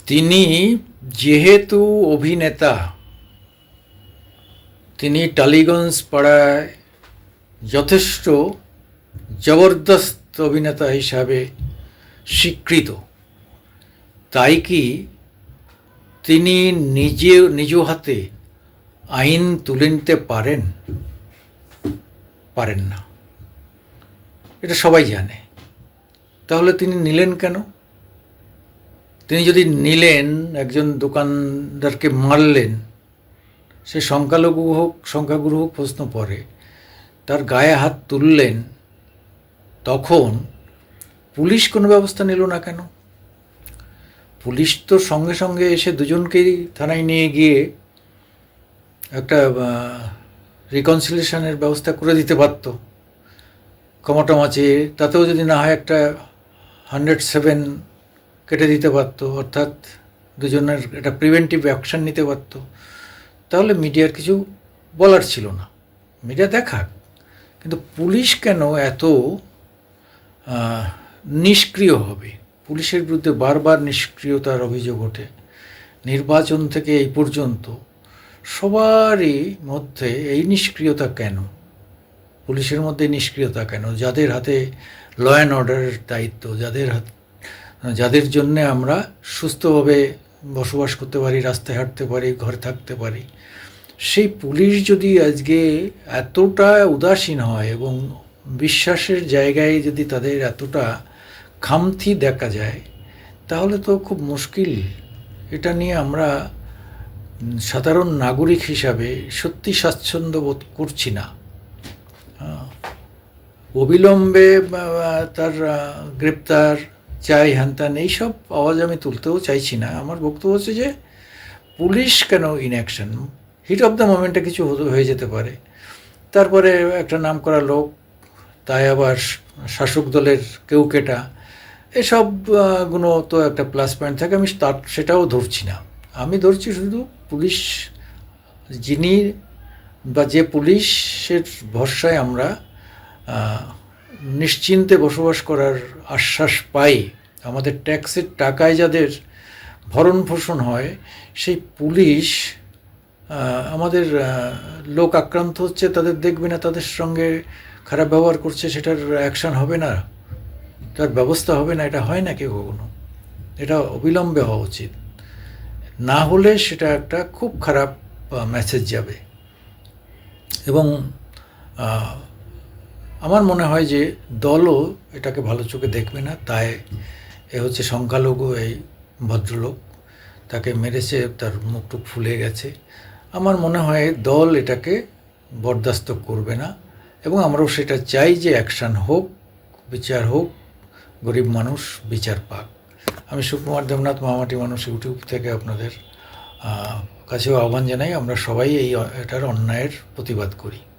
তিনি যেহেতু অভিনেতা, তিনি টালিগঞ্জ পাড়ায় যথেষ্ট জবরদস্ত অভিনেতা হিসাবে স্বীকৃত। তাই কি তিনি নিজ হাতে আইন তুলে নিতে পারেন? পারেন না, এটা সবাই জানে। তাহলে তিনি নিলেন কেন? তিনি যদি নিলেন, একজন দোকানদারকে মারলেন, সে সংখ্যালঘু হোক সংখ্যাগুরু হোক প্রশ্ন পড়ে, তার গায়ে হাত তুললেন, তখন পুলিশ কোনো ব্যবস্থা নিল না কেন? পুলিশ তো সঙ্গে সঙ্গে এসে দুজনকেই থানায় নিয়ে গিয়ে একটা রিকনসিলিয়েশনের ব্যবস্থা করে দিতে পারত, ক্ষমাটমা চেয়ে। তাতেও যদি না হয় একটা 107 কেটে দিতে পারত, অর্থাৎ দুজনের একটা প্রিভেন্টিভ অ্যাকশন নিতে পারত। তাহলে মিডিয়ার কিছু বলার ছিল না, মিডিয়া দেখাক। কিন্তু পুলিশ কেন এত নিষ্ক্রিয় হবে? পুলিশের বিরুদ্ধে বারবার নিষ্ক্রিয়তার অভিযোগ ওঠে। নির্বাচন থেকে এই পর্যন্ত সবারই মধ্যে এই নিষ্ক্রিয়তা কেন? পুলিশের মধ্যে নিষ্ক্রিয়তা কেন? যাদের হাতে ল অ্যান্ড অর্ডারের দায়িত্ব, যাদের জন্যে আমরা সুস্থভাবে বসবাস করতে পারি, রাস্তায় হাঁটতে পারি, ঘরে থাকতে পারি, সেই পুলিশ যদি আজকে এতটা উদাসীন হয় এবং বিশ্বাসের জায়গায় যদি তাদের এতটা খামতি দেখা যায়, তাহলে তো খুব মুশকিল। এটা নিয়ে আমরা সাধারণ নাগরিক হিসাবে সত্যি স্বাচ্ছন্দ্য বোধ করছি না। অবিলম্বে তার গ্রেপ্তার চাই, হ্যানত্যান, এইসব আওয়াজ আমি তুলতেও চাইছি না। আমার বক্তব্য হচ্ছে যে পুলিশ কেন ইনঅ্যাকশন? হিট অফ দ্য মোমেন্টে কিছু হয়ে যেতে পারে। তারপরে একটা নাম করা লোক, তাই আবার শাসক দলের কেউ কেটা, এসবগুলো তো একটা প্লাস পয়েন্ট থাকে। আমি সেটাও ধরছি না। আমি ধরছি শুধু পুলিশ, যিনি বা যে পুলিশের ভরসায় আমরা নিশ্চিন্তে বসবাস করার আশ্বাস পাই, আমাদের ট্যাক্সের টাকায় যাদের ভরণ পোষণ হয়, সেই পুলিশ আমাদের লোক আক্রান্ত হচ্ছে, তাদের দেখবে না, তাদের সঙ্গে খারাপ ব্যবহার করছে, সেটার অ্যাকশন হবে না, তার ব্যবস্থা হবে না? এটা হয় নাকি কখনো? এটা অবিলম্বে হওয়া উচিত। না হলে সেটা একটা খুব খারাপ মেসেজ যাবে। এবং আমার মনে হয় যে দলও এটাকে ভালো চোখে দেখবে না। তাই এ হচ্ছে সংখ্যালঘু এই ভদ্রলোক, তাকে মেরেছে, তার মুখটুক ফুলে গেছে। আমার মনে হয় দল এটাকে বরদাস্ত করবে না, এবং আমরাও সেটা চাই যে অ্যাকশান হোক, বিচার হোক, গরিব মানুষ বিচার পাক। আমি সুকুমার দেবনাথ, মহামাটি মানুষ ইউটিউব থেকে আপনাদের কাছেও আহ্বান জানাই, আমরা সবাই এটার অন্যায়ের প্রতিবাদ করি।